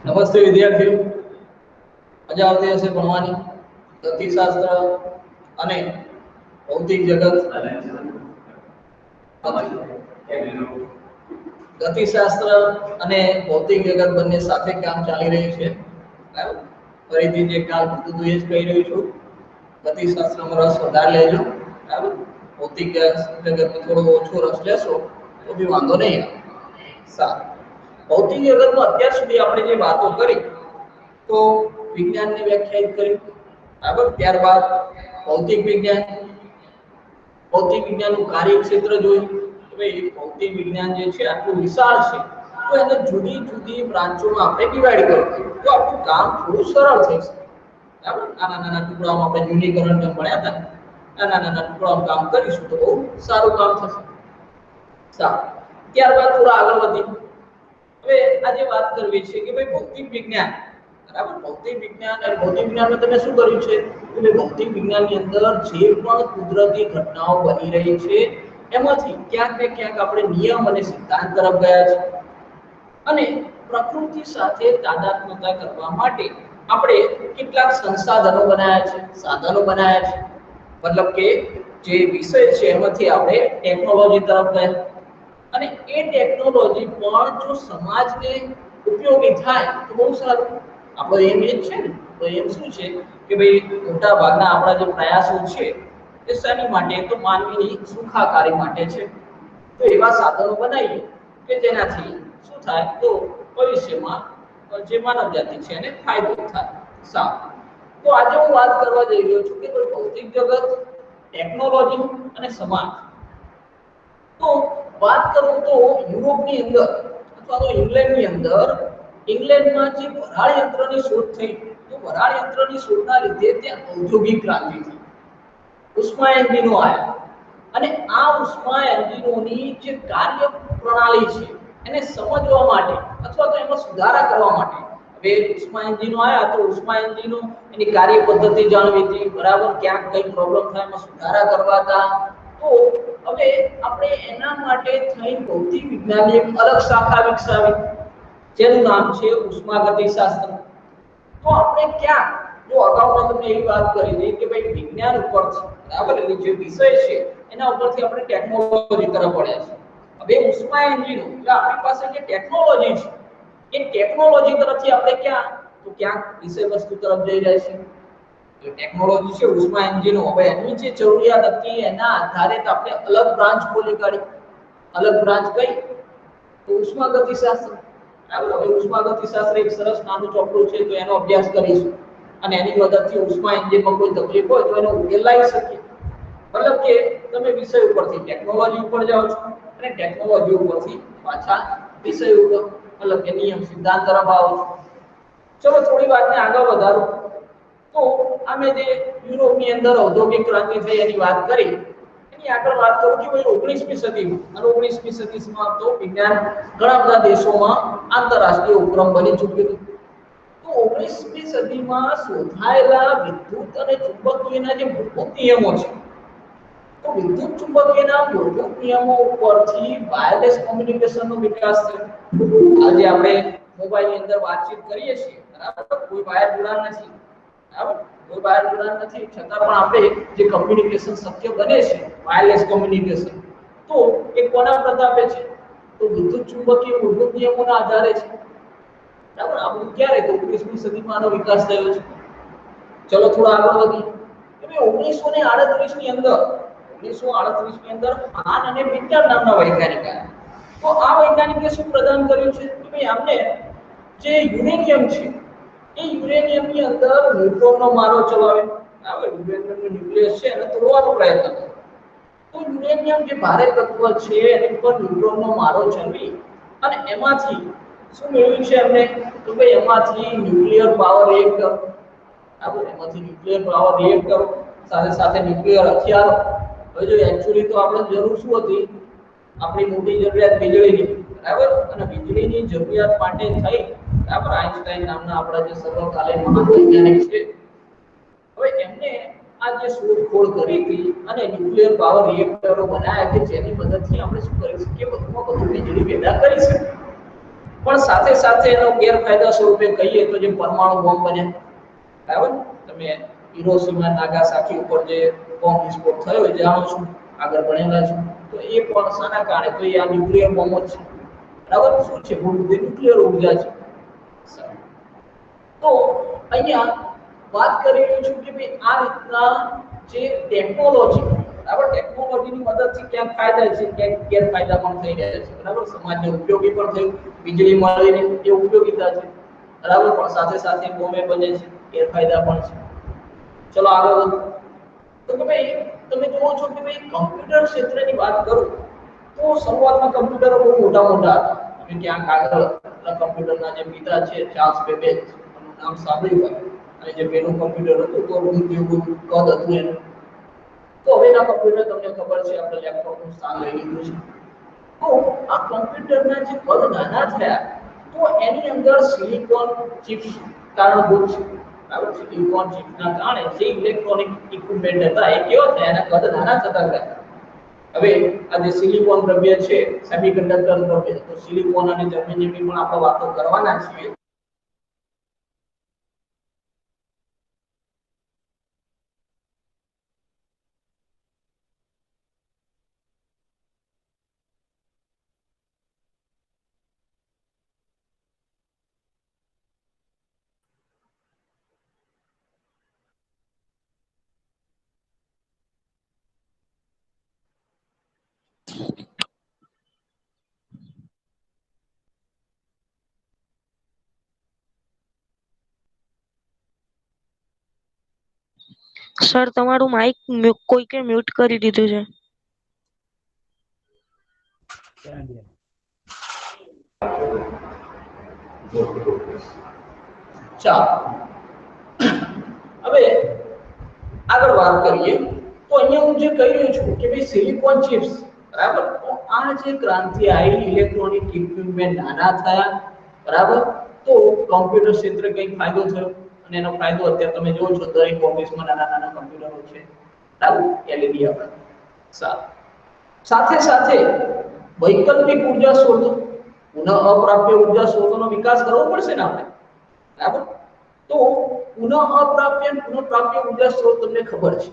નમસ્તે વિદ્યાર્થીઓ, મજા આવતી હશે ભણવાની. ગતિશાસ્ત્ર અને ભૌતિક જગત, ગતિશાસ્ત્ર અને ભૌતિક જગત બંને સાથે કામ ચાલી રહ્યું છે. બરાબર, ફરીથી જે કાલ કીધું એ જ કહી રહ્યો છું. ગતિશાસ્ત્રમાં રસ વધારે લેજો. બરાબર, ભૌતિક જગતમાં થોડો ઓછો રસ લેશો તો બી વાંધો નહીં આવે. સારું, ભૌતિક જગતમાં અત્યાર સુધી આપણે જે વાતો કરી તો વિજ્ઞાનને વ્યાખ્યાયિત કરી. બરાબર, ત્યારબાદ ભૌતિક વિજ્ઞાન, ભૌતિક વિજ્ઞાનનું કાર્યક્ષેત્ર જોયું કે ભાઈ ભૌતિક વિજ્ઞાન જે છે આટલું વિશાળ છે, તો એને જુદી જુદી બ્રાન્ચોમાં આપણે ડિવાઈડ કરીએ તો આપણું કામ થોડું સરળ થઈ શકે. બરાબર, નાના નાના ટુકડાઓમાં આપણે યુનિકરણ જેમ ભણ્યા હતા, નાના નાના ટુકડાઓમાં કામ કરીશું તો બહુ સારું કામ થશે. સારું, ત્યારબાદ થોડા આગળ વધી હવે આજે વાત કરવી છે કે ભાઈ ભૌતિક વિજ્ઞાન. બરાબર, ભૌતિક વિજ્ઞાન અને ભૌતિક વિજ્ઞાનમાં તમે શું કર્યું છે કે ભાઈ ભૌતિક વિજ્ઞાનની અંદર જે પણ કુદરતી ઘટનાઓ બની રહી છે એમાંથી ક્યાંક ને ક્યાંક આપણે નિયમ અને સિદ્ધાંત તરફ ગયા છે અને પ્રકૃતિ સાથે તાદાત્મ્યતા કરવા માટે આપણે કેટલાક સંસાધનો બનાવ્યા છે, સાધનો બનાવ્યા છે. મતલબ કે જે વિષય છે એમાંથી આપણે ટેકનોલોજી તરફ ગયા અને એ ટેકનોલોજી પણ જો સમાજને ઉપયોગી થાય તો બહુ સારું. આપણો એમ એ જ છે ને, તો એમ શું છે કે ભાઈ મોટા ભાગના આપણા જે પ્રયાસો છે એ શેની માટે, તો માનવીની સુખાકારી માટે છે. તો એવા સાધનો બનાવીએ કે જેનાથી શું થાય તો ભવિષ્યમાં જે માનવ જાતિ છે એને ફાયદો થાય. સારું, તો આજે હું વાત કરવા જઈ રહ્યો છું કે ભૌતિક જગત, ટેકનોલોજી અને સમાજ. તો વાત કરું તો યુરોપની અંદર અથવા તો ઇંગ્લેન્ડની અંદર, ઇંગ્લેન્ડમાં જે વરાળ યંત્રની શોધ થઈ, તો વરાળ યંત્રની શોધના લીધે ત્યાં ઔદ્યોગિક ક્રાંતિ થઈ, ઉષ્મા એન્જિનો આવ્યા અને આ ઉષ્મા એન્જિનોની જે કાર્ય પ્રણાલી છે એને સમજવા માટે અથવા તો એમાં સુધારા કરવા માટે હવે ઉષ્મા એન્જિનો આવ્યા, તો ઉષ્મા એન્જિનો એની કાર્ય પદ્ધતિ જાણવી હતી. બરાબર, ક્યાંક કઈ પ્રોબ્લેમ થાય એમાં સુધારા કરવા હતા. તો હવે આપણે એના માટે થઈ ભૌતિક વિજ્ઞાનની એક અલગ શાખા વિકસાવી જેનું નામ છે ઉષ્માગતિશાસ્ત્ર. તો આપણે ક્યાં જો અગાઉ તમને એવી વાત કરી હતી કે ભાઈ વિજ્ઞાન ઉપરથી, બરાબર, એટલે જે વિષય છે એના ઉપરથી આપણે ટેકનોલોજી તરફ વળ્યા છે. હવે ઉષ્મા એન્જિનો એટલે આપણી પાસે જે ટેકનોલોજી છે એ ટેકનોલોજી તરફથી આપણે ક્યાં તો ક્યાંક વિષય વસ્તુ તરફ જઈ રહ્યા છે. જે ટેકનોલોજી છે ઉષ્મા એન્જિનો, હવે એની જે જરૂરિયાત હતી એના આધારે આપણે અલગ બ્રાન્ચ ખોલી કાઢી. અલગ બ્રાન્ચ કઈ તો ઉષ્માગતિશાસ્ત્ર. બરાબર, હવે ઉષ્માગતિશાસ્ત્ર એક સરસ નાનું ચોપડું છે તો એનો અભ્યાસ કરીશું અને એની મદદથી ઉષ્મા એન્જિનમાં કોઈ તકલીફ હોય તો એનો ઉકેલ લાવી શકીએ. મતલબ કે તમે વિષય ઉપરથી ટેકનોલોજી ઉપર જાઓ છો અને ટેકનોલોજી ઉપરથી પાછા વિષય ઉપર મતલબ કે નિયમ સિદ્ધાંત તરફ આવો છો. ચલો થોડી વાતને આગળ વધારો તો અમે જે યુરોપની અંદર ઔદ્યોગિક ક્રાંતિ થઈ એની વાત કરી, એની આગળ વાત કરું કે ભાઈ 19મી સદીમાં અને 19મી સદીમાં તો વિજ્ઞાન ઘણા બધા દેશોમાં આંતરરાષ્ટ્રીય ઉપક્રમ બની ચૂક્યું હતું. તો 19મી સદીમાં શોધાયેલા વિદ્યુત અને ચુંબકીયના જે મૂળભૂત નિયમો છે, તો વિદ્યુત ચુંબકીયના મૂળભૂત નિયમો ઉપરથી વાયરલેસ કોમ્યુનિકેશનનો વિકાસ થયો. આજે આપણે મોબાઈલની અંદર વાતચીત કરીએ છીએ, બરાબર, કોઈ વાયર જોડાણ નથી, બરાબર, કોઈ વાયર જોડાણ નથી, છતાં પણ આપણે જે કોમ્યુનિકેશન શક્ય બને છે વાયરલેસ કોમ્યુનિકેશન, તો એ કોના પ્રતાપે છે તો વિદ્યુત ચુંબકીય મૂળભૂત નિયમોના આધારે છે. બરાબર, આપણું ક્યારે તો 19મી સદીમાં આનો વિકાસ થયો છે. ચલો થોડા આગળ વધીએ. હવે 1938ની અંદર 1938ની અંદર હાન અને વિન્ટર નામના વૈજ્ઞાનિક આવ્યા. તો આ વૈજ્ઞાનિકે શું પ્રદાન કર્યું છે કે ભાઈ આમને જે યુરેનિયમ છે એ યુરેનિયમની અંદર ન્યુટ્રોનનો મારો ચલાવે. બરાબર, યુરેનિયમનું ન્યુક્લિયસ છે એને તોડવાનો પ્રયત્ન કરે. તો યુરેનિયમ જે ભારે તત્વ છે એની પર ન્યુટ્રોનનો મારો ચલાવી અને એમાંથી શું મેળવ્યું છે એમને તો ભાઈ એમાંથી ન્યુક્લિયર પાવર રિએક્ટર. બરાબર, એમાંથી ન્યુક્લિયર પાવર રિએક્ટર સાથે સાથે ન્યુક્લિયર હથિયારો. હવે જો એક્ચ્યુઅલી તો આપણે જરૂર શું હતી, આપણી મોટી જરૂરિયાત વીજળીની, બરાબર, અને વીજળીની જરૂરિયાત માટે થઈ, બરાબર, આઈન્સ્ટાઈન નામના આપણા જે સર્વકાલીન મહાન વૈજ્ઞાનિક છે, હવે એમને આ જે શોધખોળ કરી હતી અને ન્યુક્લિયર પાવર રિએક્ટરો બનાવ્યા કે જેની મદદથી આપણે શું કરી શકીએ વધુમાં વધુ વીજળી પેદા કરી શકીએ. પણ સાથે સાથે એનો ગેરફાયદા સ્વરૂપે કહીએ તો જે પરમાણુ બોમ્બ બને, બરાબર, તમે હિરોશીમા નાગાસાકી ઉપર જે બોમ્બ વિસ્ફોટ થયો એ જાણો છો, આગળ ભણેલા છો, તો એ પણ શાના કારણે, તો એ આ ન્યુક્લિયર બોમ્બ જ છે, બરાબર. શું છે? મૂળભૂત ન્યુક્લિયર ઉર્જા છે. તો અહીંયા વાત કરી રહ્યો છું કે ભાઈ આ રીતના જે ટેકનોલોજી, બરાબર, ટેકનોલોજીની મદદથી ક્યાંક ફાયદા છે, ક્યાંક ગેરફાયદા પણ થઈ રહ્યા છે, બરાબર. સમાજને ઉપયોગી પણ થયું, વીજળી મળીને એ ઉપયોગીતા છે, બરાબર, પણ સાથે સાથે બોમ્બે બને છે, ગેરફાયદા પણ છે. ચલો આગળ વધો. તો કે ભાઈ તમે જુઓ છો કે ભાઈ કમ્પ્યુટર ક્ષેત્રની વાત કરું તો શરૂઆતમાં કમ્પ્યુટરો બહુ મોટા મોટા હતા. તમે ક્યાંક આગળ કમ્પ્યુટરના જે પિતા છે ચાર્લ્સ બેબેજ, નામ સાંભળ્યું હોય, અને જે પેલું કમ્પ્યુટર હતું તો જેવું કદ હતું એનું. તો હવેના કમ્પ્યુટર તમને ખબર છે આપણે લેપટોપનું સ્થાન લઈ લીધું છે. તો આ કમ્પ્યુટરના જે કદ નાના થયા તો એની અંદર સિલિકોન ચિપ્સ કારણભૂત છે, બરાબર. સિલિકોન ચિપ્સના કારણે જે ઇલેક્ટ્રોનિક ઇક્વિપમેન્ટ હતા એ કેવા થયા, એના કદ નાના થતા ગયા. હવે આ જે સિલિકોન દ્રવ્ય છે, સેમિકન્ડક્ટર દ્રવ્ય, તો સિલિકોન અને જર્મેનિયમની પણ આપણે વાતો કરવાના છીએ. સર તમારું માઇક કોઈકે મ્યુટ કરી દીધું છે. ચાલો હવે આગળ વાત કરીએ તો અહીંયા હું જે કહી રહ્યો છું કે ભાઈ સિલિકોન ચિપ્સ, બરાબર, તો આ જે ક્રાંતિ આવી, ઇલેક્ટ્રોનિક ઇક્વિપમેન્ટ નાના થયા, બરાબર, તો કોમ્પ્યુટર ક્ષેત્રે કંઈક ફાયદો થયો. અને એનો ફાયદો અત્યારે તમે જોવો છો દરેક ઓફિસમાં નાના નાના કમ્પ્યુટરો છે, બરાબર, એલઈડી આપણે. સારું. સાથે સાથે વૈકલ્પિક ઉર્જા સ્ત્રોતો, પુનઃ અપ્રાપ્ય ઉર્જા સ્ત્રોતોનો વિકાસ કરવો પડશે ને આપણે, બરાબર. તો પુનઃ અપ્રાપ્ય અને પુનઃપ્રાપ્ય ઉર્જા સ્ત્રોત તમને ખબર છે.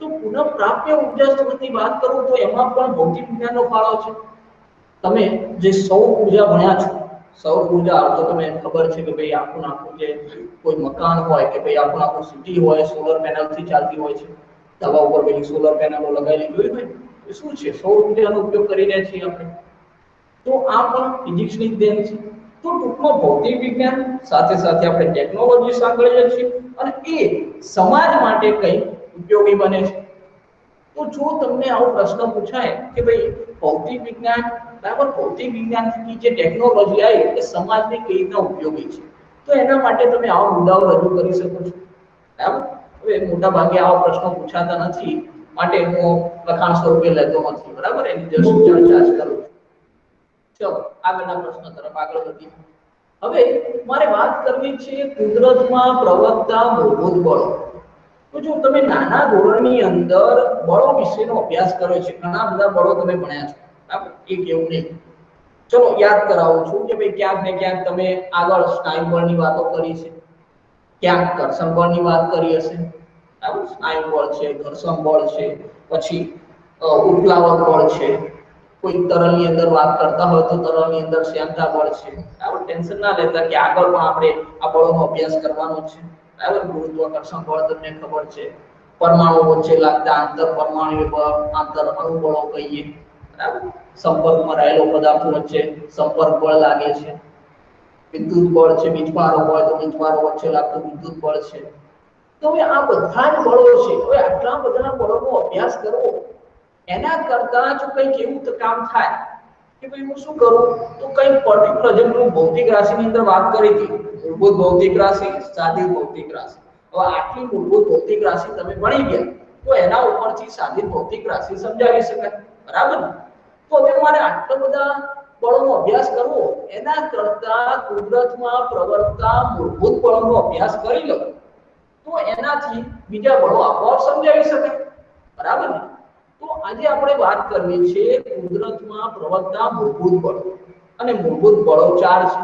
તો પુનઃપ્રાપ્ય ઉર્જા સ્ત્રોતની વાત કરું તો એમાં પણ ભૌતિક વિજ્ઞાનનો ફાળો છે. તમે જે સૌર ઉર્જા ભણ્યા છો, સૌર ઉર્જા તો તમને ખબર છે કે ભાઈ આખું આખું જે કોઈ મકાન હોય કે ભાઈ આખું આખું સિટી હોય સોલર પેનલથી ચાલતી હોય છે. ધાબા ઉપર પેલી સોલર પેનલો લગાવેલી હોય ને, એ શું છે? સૌર ઉર્જાનો ઉપયોગ કરી રહ્યા છીએ આપણે. તો આ પણ ફિઝિક્સની દેન છે. તો ટૂંકમાં ભૌતિક વિજ્ઞાન સાથે સાથે આપણે ટેકનોલોજી સાંકળીએ છીએ અને એ સમાજ માટે કઈ ઉપયોગી બને છે. તો જો તમને આવો પ્રશ્ન પૂછાય કે ભાઈ ભૌતિક વિજ્ઞાન, બરાબર, ભૌતિક વિજ્ઞાનની જે ટેકનોલોજી આવી એ સમાજને કઈ રીતના ઉપયોગી છે, તો એના માટે તમે આવા મુદ્દાઓ રજૂ કરી શકો છો, બરાબર. હવે મોટા ભાગે આવા પ્રશ્નો પૂછાતા નથી, માટે હું લખાણ સ્વરૂપે લેતો નથી, બરાબર, એની જસ્ટ ચર્ચા જ કરું. ચલો આગળના પ્રશ્ન તરફ આગળ વધીએ. હવે મારે વાત કરવી છે કુદરતમાં પ્રવર્તતા મૂળભૂત બળો. તો જો તમે નાના ધોરણની અંદર બળો વિશેનો અભ્યાસ કર્યો છે, ઘણા બધા બળો તમે ભણ્યા છો, બરાબર, એક એવું નહીં. ચલો યાદ કરાવું છું કે ભાઈ ક્યાંક ને ક્યાંક તમે આગળ સ્નાયુ બળની વાતો કરી છે, ક્યાંક ઘર્ષણ બળની વાત કરી હશે, બરાબર. સ્નાયુ બળ છે, ઘર્ષણ બળ છે, પછી ઉત્પ્લાવક બળ છે. કોઈ તરલની અંદર વાત કરતા હોય તો તરલની અંદર શ્યામતા બળ છે, બરાબર. ટેન્શન ના લેતા કે આગળ પણ આપણે આ બળોનો અભ્યાસ કરવાનો છે, બરાબર. ગુરુત્વાકર્ષણ બળ તમને ખબર છે, પરમાણુ વચ્ચે લાગતા આંતર પરમાણુ બળ, આંતર અણુ બળો કહીએ, બરાબર. સંપર્કમાં રહેલો પદાર્થો વચ્ચે સંપર્ક બળ લાગે છે. વિદ્યુત બળ છે, વીજભારો હોય તો વીજભારો વચ્ચે લાગતું વિદ્યુત બળ છે. તો હવે આ બધા જ બળો છે. હવે આટલા બધા બળોનો અભ્યાસ કરવો એના કરતા જો કંઈક એવું કામ થાય કે ભાઈ હું શું કરું, તો કંઈક પર્ટિક્યુલર, જેમ હું ભૌતિક રાશિની અંદર વાત કરી હતી, મૂળભૂત ભૌતિક રાશિ, સાદી ભૌતિક રાશિ. હવે આટલી મૂળભૂત ભૌતિક રાશિ તમે ભણી ગયા તો એના ઉપરથી સાદી ભૌતિક રાશિ સમજાવી શકાય, બરાબર ને? તો હવે મારે આટલા બધા બળોનો અભ્યાસ કરવો એના કરતા કુદરતમાં પ્રવર્તતા મૂળભૂત બળોનો અભ્યાસ કરી લો તો એનાથી બીજા બળો આપોઆપ સમજાવી શકાય, બરાબર ને? તો આજે આપણે વાત કરવી છે કુદરતમાં પ્રવર્તતા મૂળભૂત બળો, અને મૂળભૂત બળો 4 છે,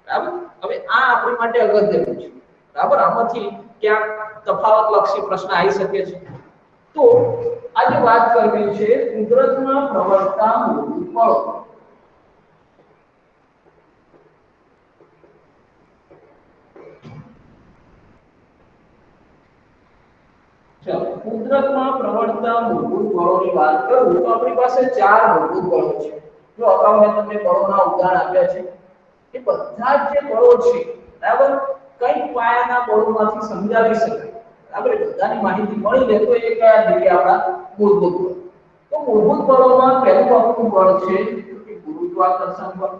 બરાબર। હવે આ આપણી માટે અગત્યનું છે, બરાબર। આમાંથી ક્યાંક તફાવતલક્ષી પ્રશ્ન આવી શકે છે। તો આજે વાત કરવી છે કુદરતમાં પ્રવર્તતા મૂળભૂત બળો। ચાલો, કુદરતમાં પ્રવર્તતા મૂળભૂત બળોની વાત કરું તો આપણી પાસે 4 મૂળભૂત બળો છે। જો અગાઉ મેં તમને બળોના ઉદાહરણ આપ્યા છે, એ બધા જ જે બળો છે, બરાબર, કઈ પાયાના બળોમાંથી સમજાવી શકાય, બરાબર। બધાની માહિતી મળી લે તો એ કયા થઈ ગયા આપણા મૂળભૂત બળ। તો મૂળભૂત બળોમાં પહેલું આપણું બળ છે કે ગુરુત્વાકર્ષણ બળ,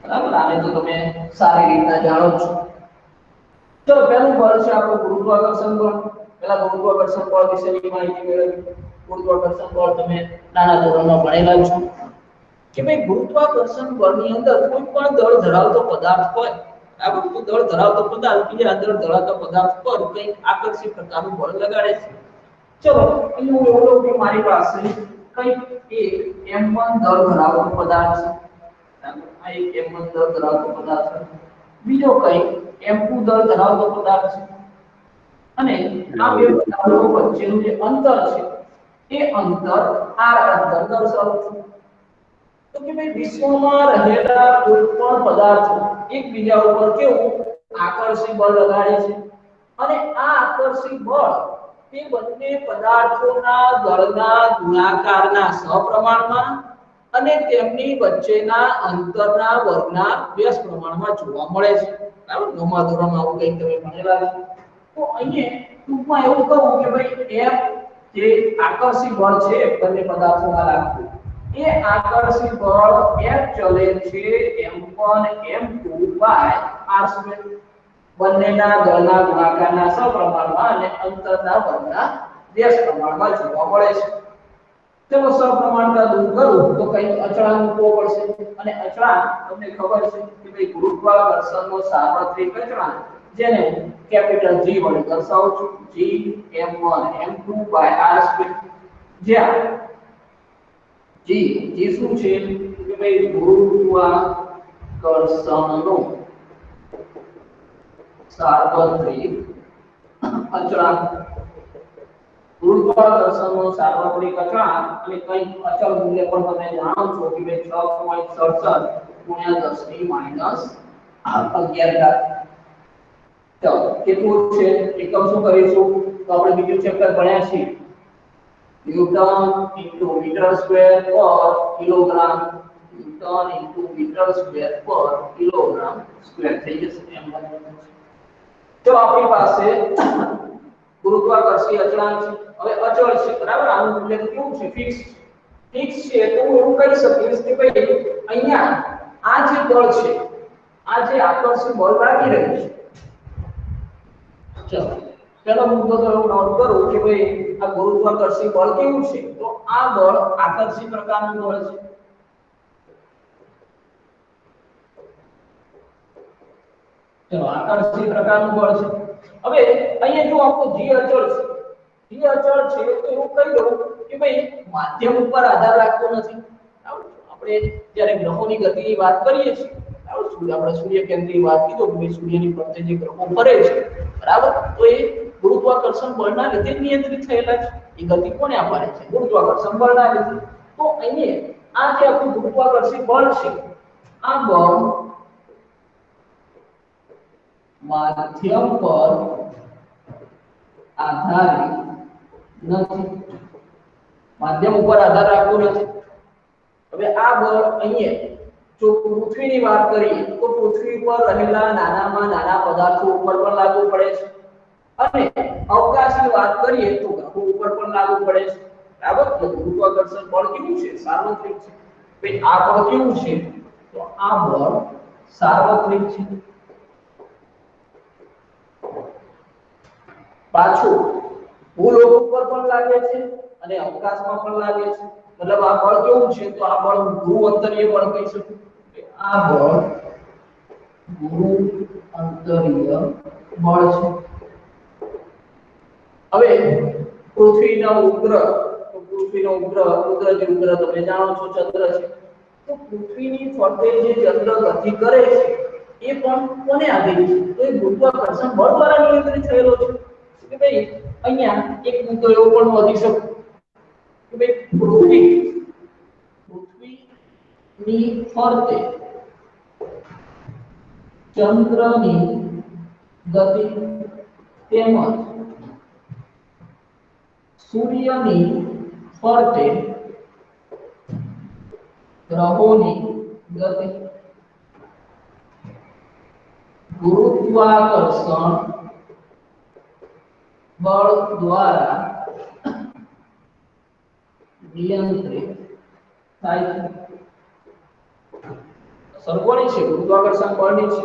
બરાબર। આને તો તમે સારી રીતના જાણો છો। ચલો, પહેલું બળ છે આપણું ગુરુત્વાકર્ષણ બળ। પહેલા ગુરુત્વાકર્ષણ બળ વિશેની માહિતી મેળવીએ। ગુરુત્વાકર્ષણ બળ તમે નાના ધોરણમાં ભણેલા છો કે ભાઈ ગુરુત્વાકર્ષણ બળની અંદર કોઈ પણ દળ ધરાવતો પદાર્થ હોય, બરાબર, તો દળ ધરાવતો પદાર્થ બીજા દળ ધરાવતા પદાર્થ પર કંઈક આકર્ષિત પ્રકારનું બળ લગાડે છે। ચલો, અહીં હું એવું લઉં કે મારી પાસે કંઈક એક m1 દળ ધરાવતો પદાર્થ છે, બરાબર। આ એક m1 દળ ધરાવતો પદાર્થ છે। બીજો કંઈક m2 દળ ધરાવતો પદાર્થ છે, અને આ બે પદાર્થો વચ્ચેનું જે અંતર છે એ અંતર r અંતર દર્શાવું છું। તો કે ભાઈ વિશ્વમાં રહેલા કોઈ પણ પદાર્થો એકબીજા ઉપર કેવું આકર્ષી બળ લગાડે છે, અને આ આકર્ષી બળ તે બંને પદાર્થોના દળના ગુણાકારના સપ્રમાણમાં અને તેમની વચ્ચેના અંતરના વર્ગના વ્યસ્ત પ્રમાણમાં જોવા મળે છે, બરાબર। નવમા ધોરણમાં આવું કંઈક તમે ભણેલા છે। તો અહીંયા ટૂંકમાં એવું કહું કે ભાઈ F જે આકર્ષી બળ છે બંને પદાર્થોમાં લાગતું, એ આકર્ષી બળ F ચલે છે m1 m2 r², બંનેના દળના ગુણાકારના સપ્રમાણમાં અને અંતરના વર્ગના વ્યસ્ત પ્રમાણમાં જોવા મળે છે। ચલો, સપ્રમાણતા દૂર કરું તો કંઈક અચળાંક મૂકવો પડશે, અને અચળાંક તમને ખબર છે કે ભાઈ ગુરુત્વાકર્ષણનો સાર્વત્રિક અચળાંક, જેને કેપિટલ G વડે દર્શાવું છું, G m1 m2 r², જ્યાં G શું છે કે ભાઈ ગુરુત્વાકર્ષણનો સાર્વત્રિક અચળાંક, ગુરુત્વાકર્ષણનો સાર્વત્રિક અચળાંક, અને કંઈક અચળ મૂલ્ય પણ તમે જાણો છો કે ભાઈ 6.67 ગુણ્યા 10⁻11. ચાલો, કેટલું છે એકમ શું કરીશું તો આપણે બીજું ચેપ્ટર ભણ્યા છીએ newton into metre square per kilogram, newton into metre square per kilogram square થઈ જશે એમ બનવાનું છે। તો આપણી પાસે ગુરુત્વાકર્ષી અચળાંક છે, હવે અચળ છે, બરાબર। આનું મૂલ્ય તો કેવું છે ફિક્સ છે। તો હું એવું કહી શકીશ કે ભાઈ અહીંયા આ જે દળ છે, આ જે આકર્ષી બળ લાગી રહ્યું છે, ચલો પહેલો મુદ્દો તો એવું નોંધ કરું કે ભાઈ આ ગુરુત્વાકર્ષી બળ કેવું છે, તો આ બળ આકર્ષી પ્રકારનું બળ છે। ચલો, આકર્ષી પ્રકારનું બળ છે। હવે અહીંયા જો આપણો g અચળ છે, g અચળ છે તો એવું કહી દઉં કે ભાઈ માધ્યમ ઉપર આધાર રાખતો નથી, બરાબર। આપણે જ્યારે ગ્રહોની ગતિની વાત કરીએ છીએ, બરાબર, આપણે સૂર્ય કેન્દ્રની વાત કીધું કે સૂર્યની ફરતે જે ગ્રહો ફરે છે, બરાબર, તો એ ગુરુત્વાકર્ષણ બળના લીધે નિયંત્રિત થયેલા છે। એ ગતિ કોને આપે છે? ગુરુત્વાકર્ષણ બળના લીધે। તો અહીંયા આ જે આપણું ગુરુત્વાકર્ષી બળ છે, આ બળ માધ્યમ પર આધારિત નથી, માધ્યમ ઉપર આધાર રાખતું નથી। હવે આ બળ અહીંયા જો પૃથ્વીની વાત કરીએ તો પૃથ્વી પર રહેલા નાનામાં નાના પદાર્થો ઉપર પણ લાગુ પડે છે, અને અવકાશની વાત કરીએ તો ગ્રહો ઉપર પણ લાગુ પડે છે, બરાબર। તો ગુરુત્વાકર્ષણ બળ કેવું છે? સાર્વત્રિક છે। ભાઈ આ બળ કેવું છે? તો આ બળ સાર્વત્રિક છે। પાછું ભૂલોક ઉપર પણ લાગે છે અને અવકાશમાં પણ લાગે છે, મતલબ આ બળ કેવું છે? તો આ બળ ધ્રુવ અંતરીય બળ કહી શકું। આ બળ ધ્રુવ અંતરીય બળ છે। હવે પૃથ્વીના ઉપગ્રહ, તો પૃથ્વીનો ઉપગ્રહ કુદરતી ઉપગ્રહ તમે જાણો છો ચંદ્ર છે, તો પૃથ્વીની ફરતે જે ચંદ્ર ગતિ કરે છે એ પણ કોને આધીન છે? તો એ ગુરુત્વાકર્ષણ બળ દ્વારા નિયંત્રિત થયેલો છે કે ભાઈ અહીંયા એક મુદ્દો એવો પણ વધી શકે કે ભાઈ પૃથ્વીની ફરતે ચંદ્રની ગતિ તેમજ સૂર્યની ફરતે ગ્રહોની ગતિ ગુરુત્વાકર્ષણ બળ દ્વારા નિયંત્રિત થાય છે। સરકોની છે ગુરુત્વાકર્ષણ બળની છે।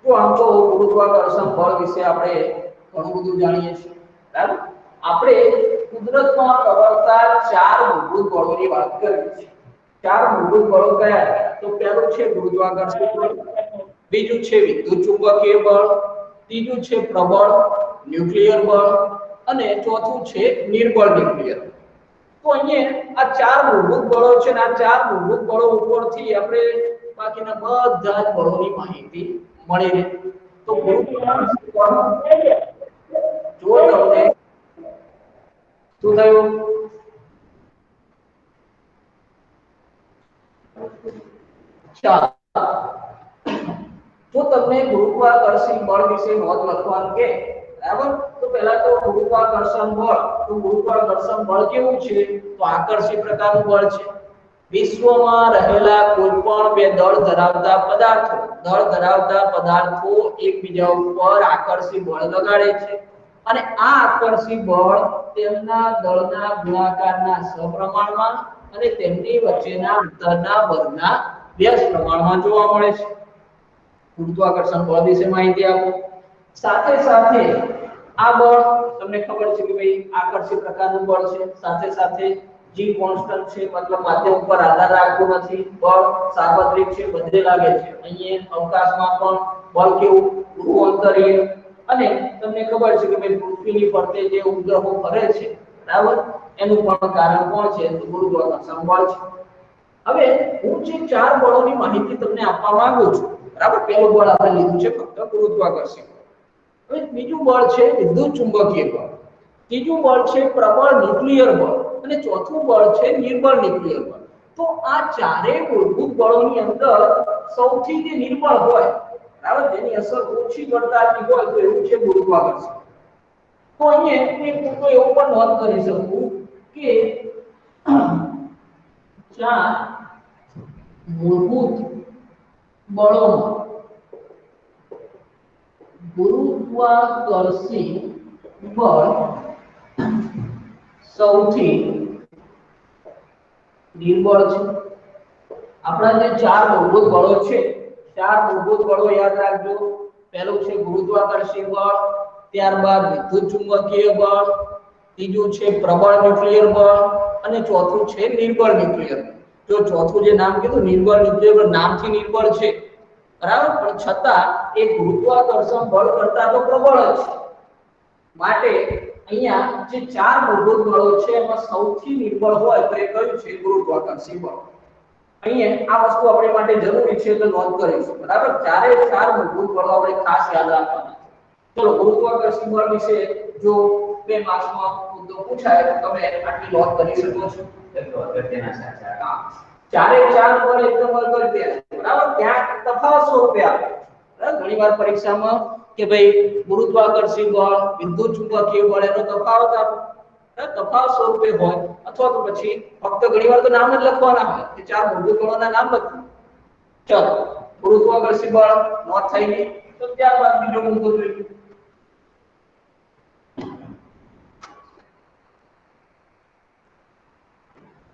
તો આમ તો ગુરુત્વાકર્ષણ બળ વિશે આપણે ઘણું બધું જાણીએ છીએ, બરાબર। આપણે કુદરતમાં પ્રવર્તતા ચાર મૂળભૂત બળોની વાત કરી છે। ચાર મૂળભૂત બળો કયા? તો પહેલું છે ગુરુત્વાકર્ષણ બળ, બીજું છે વિદ્યુત ચુંબકીય બળ, ત્રીજું છે પ્રબળ ન્યુક્લિયર બળ અને ચોથું છે નિર્બળ ન્યુક્લિયર। તો અહીંયા આ ચાર મૂળભૂત બળો છે ને આ ચાર મૂળભૂત બળો ઉપરથી આપણે બાકીના બધા જ બળોની માહિતી મળી રહે। તો ગુરુત્વાકર્ષણ બળ જો તમને શું થયું? ચાલો જો તમને ગુરુત્વાકર્ષણ બળ વિશે નોંધ લખવાનું કે બરાબર, તો પહેલા તો ગુરુત્વાકર્ષણ બળ, તો ગુરુત્વાકર્ષણ બળ કેવું છે? તો આકર્ષી પ્રકારનું બળ છે। વિશ્વમાં રહેલા કોઈ પણ બે દળ ધરાવતા પદાર્થો એકબીજા ઉપર આકર્ષી બળ લગાડે છે અને આ આકર્ષી બળ તેમના દળના ગુણાકારના સપ્રમાણમાં અને તેમની વચ્ચેના અંતરના વર્ગના વ્યસ્ત પ્રમાણમાં જોવા મળે છે। ગુરુત્વાકર્ષણ બળ વિશે માહિતી આપો। સાથે સાથે આ બળ તમને ખબર છે કે ભાઈ આકર્ષી પ્રકારનું બળ છે, સાથે સાથે જી કોન્સ્ટન્ટ છે, મતલબ માધ્યમ ઉપર આધાર રાખતું નથી, બળ સાર્વત્રિક છે, બધે લાગે છે। અહીંયા અવકાશમાં પણ બળ કેવું ધ્રુવાંતરીય, અને તમને ખબર છે કે ભાઈ પૃથ્વીની ફરતે જે ઉપગ્રહો ફરે છે બરાબર, એનું પણ કારણ કોણ છે? તો ગુરુત્વાકર્ષણ બળ છે। હવે હું જે ચાર બળોની માહિતી તમને આપવા માંગુ છું, બરાબર, પહેલું બળ આપણે લીધું છે ફક્ત ગુરુત્વાકર્ષણ, હવે બીજું બળ છે વિદ્યુત ચુંબકીય બળ, ત્રીજું બળ છે પ્રબળ ન્યુક્લિયર બળ અને ચોથું બળ છે નિર્બળ ન્યુક્લિયર બળ। તો આ ચારેય મૂળભૂત બળોની અંદર સૌથી જે નિર્બળ હોય, બરાબર, જેની અસર ઓછી પડતાની હોય તો એવું છે ગુરુત્વાકર્ષણ। તો અહીંયા એક તો એવું પણ નોંધ કરી શકું કે ચાર મૂળભૂત બળોમાં ગુરુત્વાકર્ષી બળ સૌથી નિર્બળ છે। આપણા જે ચાર મૂળભૂત બળો છે, ચાર મૂળભૂત બળો યાદ રાખજો। પહેલું છે ગુરુત્વાકર્ષી બળ, ત્યારબાદ વિદ્યુત ચુંબકીય બળ, ત્રીજું છે પ્રબળ ન્યુક્લિયર બળ અને ચોથું છે નિર્બળ ન્યુક્લિયર બળ। જો ચોથું જે નામ કીધું નિર્બળ ન્યુક્લિયર બળ, નામથી નિર્બળ છે બરાબર, પણ છતાં એ ગુરુત્વાકર્ષણ બળ કરતા તો પ્રબળ જ છે। માટે અહીંયા જે ચાર મૂળભૂત બળો છે એમાં સૌથી નિર્બળ હોય તો એ કયું છે? ગુરુત્વાકર્ષી બળ। અહીંયા આ વસ્તુ આપણી માટે જરૂરી છે તો નોંધ કરીશું, બરાબર। ચારે ચાર મૂળભૂત બળો આપણે ખાસ યાદ રાખવાના છે। ચલો ગુરુત્વાકર્ષી બળ વિશે જો 2 માર્ક્સમાં મુદ્દો પૂછાય તો તમે આટલી નોંધ કરી શકો છો। અગત્યના સાચા ચારે ચાર બળ એકદમ અગત્ય છે, બરાબર। ત્યાં તફાવત સ્વરૂપે આપે, બરાબર। ઘણીવાર પરીક્ષામાં કે ભાઈ ગુરુત્વાકર્ષી બળ, વિદ્યુત ચુંબકીય બળ એનો તફાવત આપો, તફાવત સ્વરૂપે હોય, અથવા તો પછી ફક્ત ઘણીવાર તો નામ જ લખવાના હોય કે ચાર મૂળભૂત બળોના નામ લખો। ચલો ગુરુત્વાકર્ષી બળ નોંધ થઈ ગઈ, તો ત્યારબાદ બીજો મુદ્દો જોઈએ।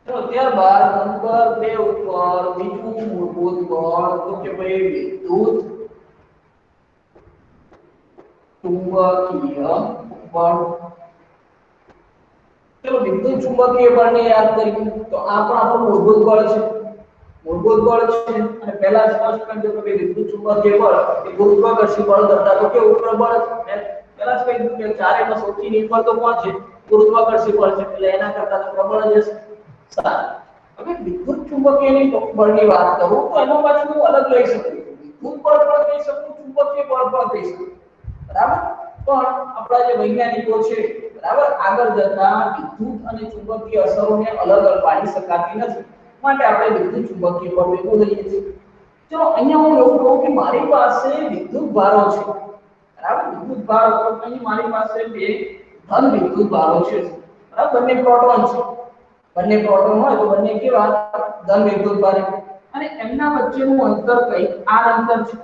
તો ત્યારબાદ નંબર 2 ઉપર બીજું મૂળભૂત બળ તો કે ભાઈ વિદ્યુત ચુંબકીય બળ। ચલો વિદ્યુત ચુંબકીય બળને યાદ કરીએ તો આ પણ આપણું મૂળભૂત બળ છે, મૂળભૂત બળ છે। અને પહેલા સ્પષ્ટ કરી દો કે વિદ્યુત ચુંબકીય બળ એ ગુરુત્વાકર્ષી બળ કરતા તો કેવું પ્રબળ છે। પહેલા જ કહી દીધું કે ચારેયમાં સૌથી નિર્બળ તો કોણ છે? ગુરુત્વાકર્ષણ બળ છે એટલે એના કરતા તો પ્રબળ જ હશે. સારું, હવે વિદ્યુત ચુંબકીય બળની વાત કરું તો એનો પાછું હું અલગ લઈ શકું. વિદ્યુત બળ પણ કહી શકું, ચુંબકીય બળ પણ કહી શકું, બરાબર. પણ આપણા જે વૈજ્ઞાનિકો છે, બરાબર, આગળ જતા વિદ્યુત અને ચુંબકીય અસરોને અલગ પાડી શકાતી નથી, માટે આપણે વિદ્યુત ચુંબકીય બળ ભેગું લઈએ છીએ. ચલો અહીંયા હું એવું કહું કે મારી પાસે વિદ્યુત ભારો છે, બરાબર. વિદ્યુત ભારો અહીં મારી પાસે બે ધન વિદ્યુત ભારો છે, બરાબર. બંને પ્રોટોન છે, બંને પ્રોટોન હોય તો બંને કેવા ધન વિદ્યુત ભાર, અને એમના વચ્ચેનું અંતર કઈ r અંતર છે.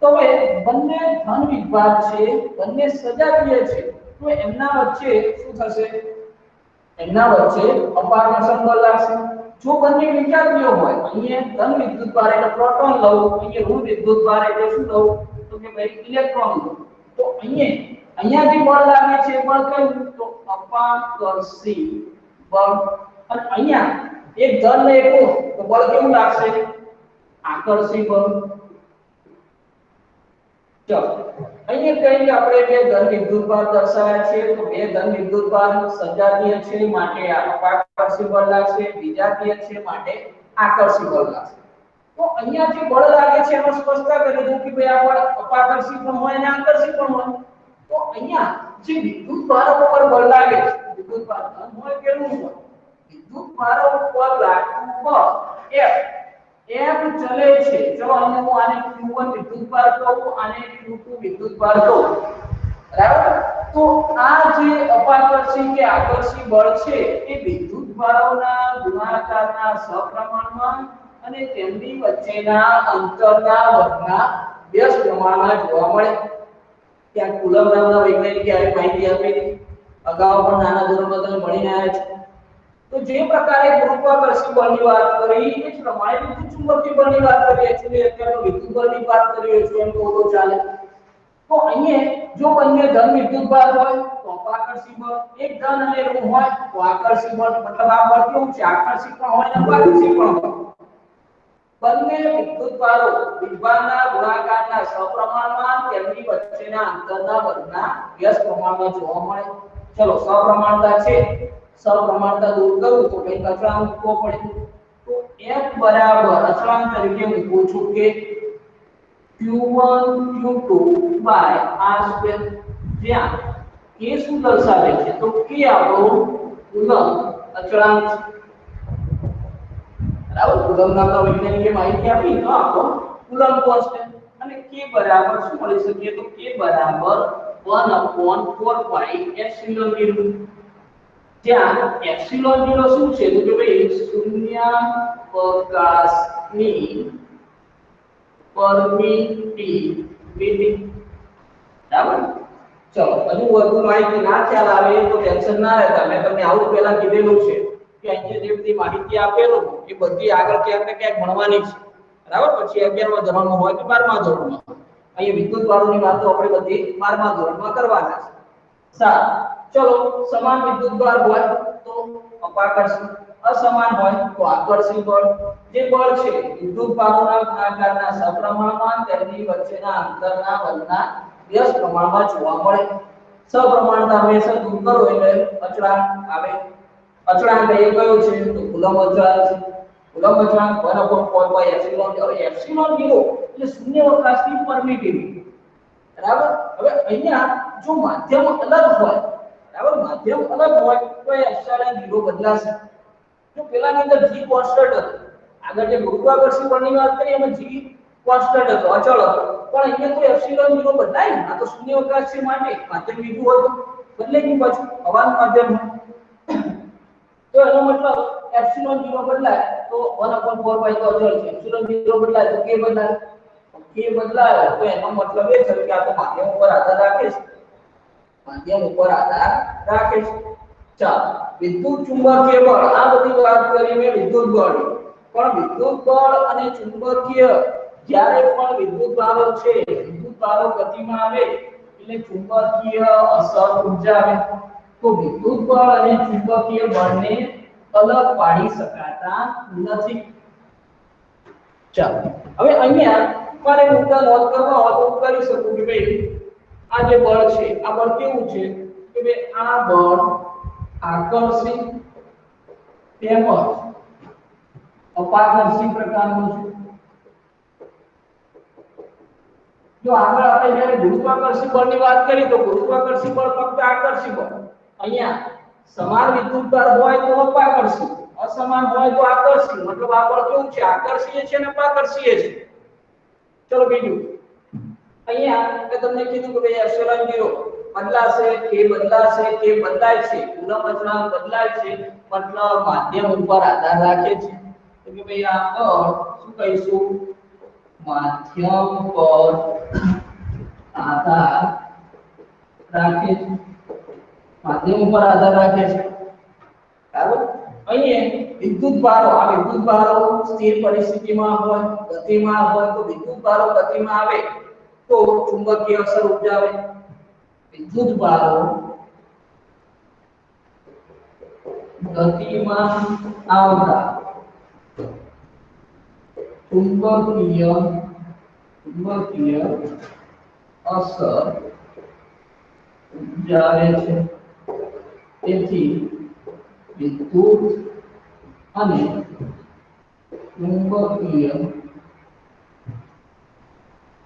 તો હવે બંને ધન વિભાગ છે, બંને સજાતીય છે, તો એમના વચ્ચે શું થશે? એમના વચ્ચે અપાકર્ષણ બળ લાગશે. જો બંને વિજાતીય હોય, અહીંયા ધન વિદ્યુત ભાર એટલે પ્રોટોન લઉં, અહીંયા ઋણ વિદ્યુત ભાર એટલે શું લઉં? તો કે ભાઈ ઇલેક્ટ્રોન લઉં. તો અહીંયા જે બળ લાગે છે એ બળ કયું? તો અપાકર્ષી બળ. અને અહીંયા એક ધન ને એક ઋણ, તો બળ કેવું લાગશે? આકર્ષી બળ. ચલો અહીંયા કઈ આપણે બે ધન વિદ્યુત ભાર દર્શાવ્યા છે, તો બે ધન વિદ્યુત ભાર સજાતીય છે માટે અપાકર્ષી બળ લાગશે, વિજાતીય છે માટે આકર્ષી બળ લાગશે. તો અહીંયા જે બળ લાગે છે એનો સ્પષ્ટતા કરી દઉં કે ભાઈ આ બળ અપાકર્ષી પણ હોય અને આકર્ષી પણ હોય. તો અહીંયા જે વિદ્યુત ભારો પર બળ લાગે છે, વિદ્યુત ભાર ધન હોય કે ઋણ હોય, વિદ્યુત ભારો પર લાગતું બળ F ચલે છે. ચલો અહીંયા હું આને Q1 વિદ્યુત ભાર કહું, આને Q2 વિદ્યુત ભાર કહું, બરાબર. તો આ જે અપાકર્ષી કે આકર્ષી બળ છે એ વિદ્યુત ભારોના ગુણાકારના સપ્રમાણમાં અને તેમની વચ્ચેના અંતરના વર્ગના વ્યસ્ત પ્રમાણમાં જોવા મળે. ત્યાં કુલમ નામના વૈજ્ઞાનિકે આ માહિતી આપી, અગાઉ પણ નાના ધોરણમાં તમે ભણીને આવ્યા છો. તો જે પ્રકારે ગુરુત્વાકર્ષણ બળની વાત કરી એ જ પ્રમાણે વિદ્યુત ચુંબકીય બળની વાત કરી. એકચ્યુઅલી અત્યારે વિદ્યુત બળની વાત કરીએ છીએ એમ કહો તો ચાલે. તો અહીંયા જો બંને ધન વિદ્યુત ભાર હોય તો અપાકર્ષી બળ, એક ધન અને ઋણ હોય તો આકર્ષી બળ. મતલબ આ બળ કેવું છે? આકર્ષી પણ હોય અને અપાકર્ષી પણ હોય. બંને વિદ્યુત ભારો વિભાગના ગુણાકારના સપ્રમાણમાં તેમની વચ્ચેના અંતરના વર્ગના વ્યસ્ત પ્રમાણમાં જોવા મળે. ચલો સપ્રમાણતા છે, સપ્રમાણતા દૂર કરું તો કઈ અચળાંક મૂકવો પડે. તો F બરાબર અચળાંક તરીકે મૂકું છું કે Q1 Q2 by r², જ્યાં k શું દર્શાવે છે? તો k આપણો કુલમ અચળાંક છે, બરાબર. કુલમ નામના વૈજ્ઞાનિકે માહિતી આપી તો આપણો કુલમ કોન્સ્ટન્ટ. અને k બરાબર શું મળી શકે? તો k બરાબર 1/4 pi એપ્સિલોન 0, જ્યાં એપ્સિલોન 0 શું છે? તો કે ભાઈ શૂન્યાવકાશની પરમિટિવિટી, બરાબર. ચલો હજુ વધુ માહિતી ના ખ્યાલ આવે તો ટેન્શન ના રહેતા, મેં તમને આવું પહેલા કીધેલું છે કે અહીંયા જે બધી માહિતી આપેલું એ બધી આગળ ક્યાંક ને ક્યાંક ભણવાની છે, બરાબર. પછી 11મા ધોરણમાં હોય કે 12મા ધોરણમાં. અહીંયા વિદ્યુત ભારોની વાતો આપણે બધી 12મા ધોરણમાં કરવાના છે. સારું, ચલો સમાન વિદ્યુત ભાર હોય તો અપાકર્ષી, અસમાન હોય તો આકર્ષી બળ. જે બળ છે વિદ્યુત ભારોના ગુણાકારના સપ્રમાણમાં તેમની વચ્ચેના અંતરના વર્ગના વ્યસ્ત પ્રમાણમાં જોવા મળે. સપ્રમાણતા હંમેશા દૂર કરો એટલે અચળાંક આવે. અચળાંક એ કયો છે? તો કુલમ અચળાંક છે. કુલમ અચળાંક 1/4 pi એપ્સિલોન 0. એપ્સિલોન 0 એટલે શૂન્યાવકાશની પરમિટિવિટી, બરાબર. હવે અહીંયા જો માધ્યમ અલગ હોય, બરાબર, માધ્યમ અલગ હોય તો એ એપ્સિલોન 0 બદલાશે. જો પેલાની અંદર g કોન્સ્ટન્ટ હતો, આગળ જે ગુરુત્વાકર્ષણ બળની વાત કરી એમાં g કોન્સ્ટન્ટ હતો, અચળ હતો, પણ અહીંયા તો એપ્સિલોન 0 બદલાય ને. આ તો શૂન્યાવકાશ છે માટે માધ્યમ બીજું હોય તો બદલાઈ ગયું. પાછું હવાનું માધ્યમ, તો એનો મતલબ એપ્સિલોન 0 બદલાય તો 1/4 pi તો અચળ છે. એપ્સિલોન 0 બદલાય તો k બદલાય. k બદલાય તો એનો મતલબ એ છે કે આ તો માધ્યમ ઉપર આધાર રાખે છે, માધ્યમ ઉપર આધાર રાખે છે. ચાલો વિદ્યુત ચુંબકીય બળ, આ બધી વાત કરી મેં વિદ્યુત બળ. પણ વિદ્યુત બળ અને ચુંબકીય, જ્યારે પણ વિદ્યુત ભારો છે, વિદ્યુત ભારો ગતિમાં આવે એટલે ચુંબકીય અસર ઊર્જા આવે. તો વિદ્યુત બળ અને ચુંબકીય બળને અલગ પાડી શકાતા નથી. ચાલો હવે અહીંયા મારે મુદ્દા નોંધ કરવા હોય તો કરી શકું કે ભાઈ આ જે બળ છે, આ બળ કેવું છે? કે કે આ બળ આકર્ષિત તેમજ અપાકર્ષિત પ્રકારનું છે। જો આગળ આપણે જ્યારે ગુરુત્વાકર્ષણ બળની વાત કરી તો ગુરુત્વાકર્ષણ બળ ફક્ત આકર્ષિત બળ, અહીંયા સમાન વિદ્યુતભાર હોય તો અપાકર્ષિત, असमान હોય તો આકર્ષિત, મતલબ આ બળ કેવું છે આકર્ષીય છે અને અપાકર્ષીય છે। ચલો બીજું અહીંયા મેં તમને કીધું કે ભાઈ એપ્સિલોન 0 બદલાશે કે બદલાશે કે બદલાય છે, કુલમ અચળાંક બદલાય છે, મતલબ માધ્યમ ઉપર આધાર રાખે છે। તો કે ભાઈ આ બળ શું કહીશું માધ્યમ પર આધાર રાખે છે, માધ્યમ ઉપર આધાર રાખે છે બરાબર। અહીંયા વિદ્યુત ભારો, આ વિદ્યુત ભારો સ્થિર પરિસ્થિતિમાં હોય ગતિમાં હોય તો વિદ્યુત ભારો ગતિમાં આવે તો ચુંબકીય અસર ઉપજાવે। વિદ્યુત ભારો ગતિમાં આવતા ચુંબકીય અસર ઉપજાવે છે। તેથી વિદ્યુત અને ચુંબકીય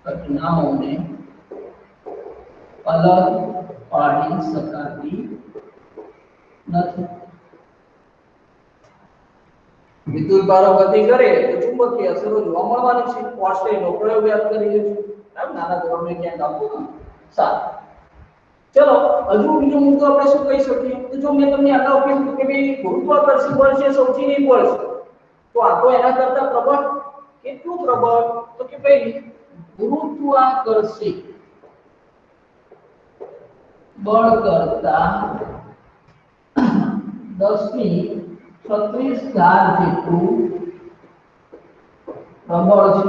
ઘટનાઓને અલગ પાડી શકાતી નથી। વિદ્યુત ભારો ગતિ કરે તો ચુંબકીય અસરો જોવા મળવાની છે। પોસ્ટેનો પ્રયોગ યાદ કરી લેજો, બરાબર, નાના ધોરણે ક્યાંક આપવું ને। સારું, ચલો હજુ બીજો મુદ્દો આપણે શું કહી શકીએ તો જો મેં તમને અગાઉ કીધું કે ભાઈ ગુરુત્વાકર્ષણ બળ છે સૌથી નિર્બળ છે, તો આ તો એના કરતા પ્રબળ, કેટલું પ્રબળ તો કે ભાઈ ગુરુત્વાકર્ષણ બળ કરતા 10⁻36 જેટલું પ્રબળ છે।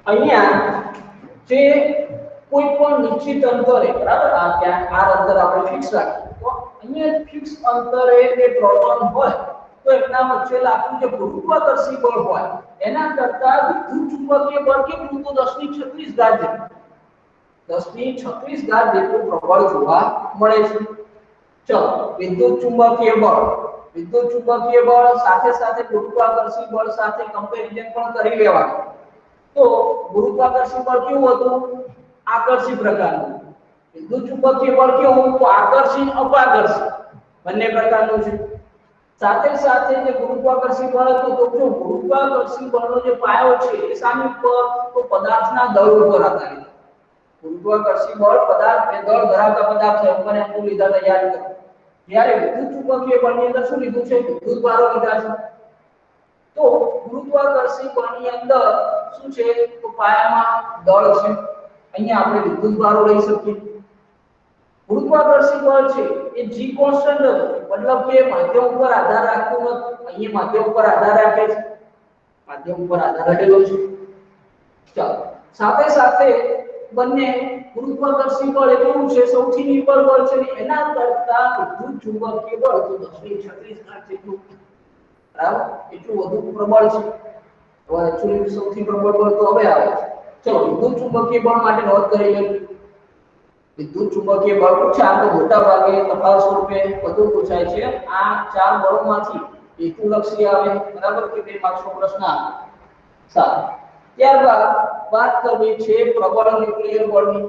અહીંયા જે કોઈ પણ નિશ્ચિત અંતરે, બરાબર, આ ક્યાં આ અંતર આપણે ફિક્સ રાખીએ તો અહીંયા ફિક્સ અંતરે જે પ્રોટોન હોય તો એના વચ્ચે લાગતું જે ગુરુત્વાકર્ષણ બળ હોય એના કરતા વિદ્યુત ચુંબકીય બળ કેટલું તો 10⁻36 જેટલું, 10⁻36 જેટલું પ્રબળ જોવા મળે છે। ચલો વિદ્યુત ચુંબકીય બળ સાથે સાથે ગુરુત્વાકર્ષણ બળ સાથે કમ્પેરિઝન પણ કરી લેવાનું। તો ગુરુત્વાકર્ષણ બળ કેવું હતું આકર્ષિત પ્રકારનું, વિદ્યુત ચુંબકીય બળ કેવું તો આકર્ષિત અપાકર્ષિત બંને પ્રકારનું છે। સાથે સાથે જે ગુરુત્વાકર્ષણ બળ હતું તો જો ગુરુત્વાકર્ષણ બળનો જે પાયો છે એ શાની ઉપર તો પદાર્થના દળ ઉપર આધારિત। ગુરુત્વાકર્ષણ બળ પદાર્થ એ દળ ધરાવતા પદાર્થ છે ઉપર એમ લીધા તૈયાર કરો, જ્યારે વિદ્યુત ચુંબકીય બળની અંદર શું લીધું છે વિદ્યુત ભારો લીધા છે। તો ગુરુત્વાકર્ષણ બળની અંદર શું છે તો પાયામાં દળ છે, અહીંયા આપણે વિદ્યુત ભારો લઈ શકીએ। ગુરુત્વાકર્ષણ બળ છે એ g કોન્સ્ટન્ટ છે, મતલબ કે માધ્યમ ઉપર આધાર રાખતું નથી, અહીંયા માધ્યમ ઉપર આધાર રાખે છે, માધ્યમ ઉપર આધાર રહેલો છે। ચાલો સાથે સાથે બંને ગુરુત્વાકર્ષણ બળ એ કેવું છે સૌથી નિર્બળ બળ છે, એના કરતા વિદ્યુત ચુંબકીય બળ તો 10⁻36 જેટલું, બરાબર, એટલું વધુ પ્રબળ છે। તો એક્ચ્યુઅલી સૌથી પ્રબળ બળ તો હવે આવે છે। ચલો વિદ્યુત ચુંબકીય બળ માટે નોંધ કરી લો। વિદ્યુત ચુંબકીય બળ પૂછાય તો મોટા ભાગે તફાવત સ્વરૂપે વધુ પૂછાય છે, આ ચાર બળોમાંથી હેતુલક્ષી આવે, બરાબર, કે 2 માર્ક્સનો પ્રશ્ન આવે। સારું, ત્યારબાદ વાત કરવી છે પ્રબળ ન્યુક્લિયર બળની।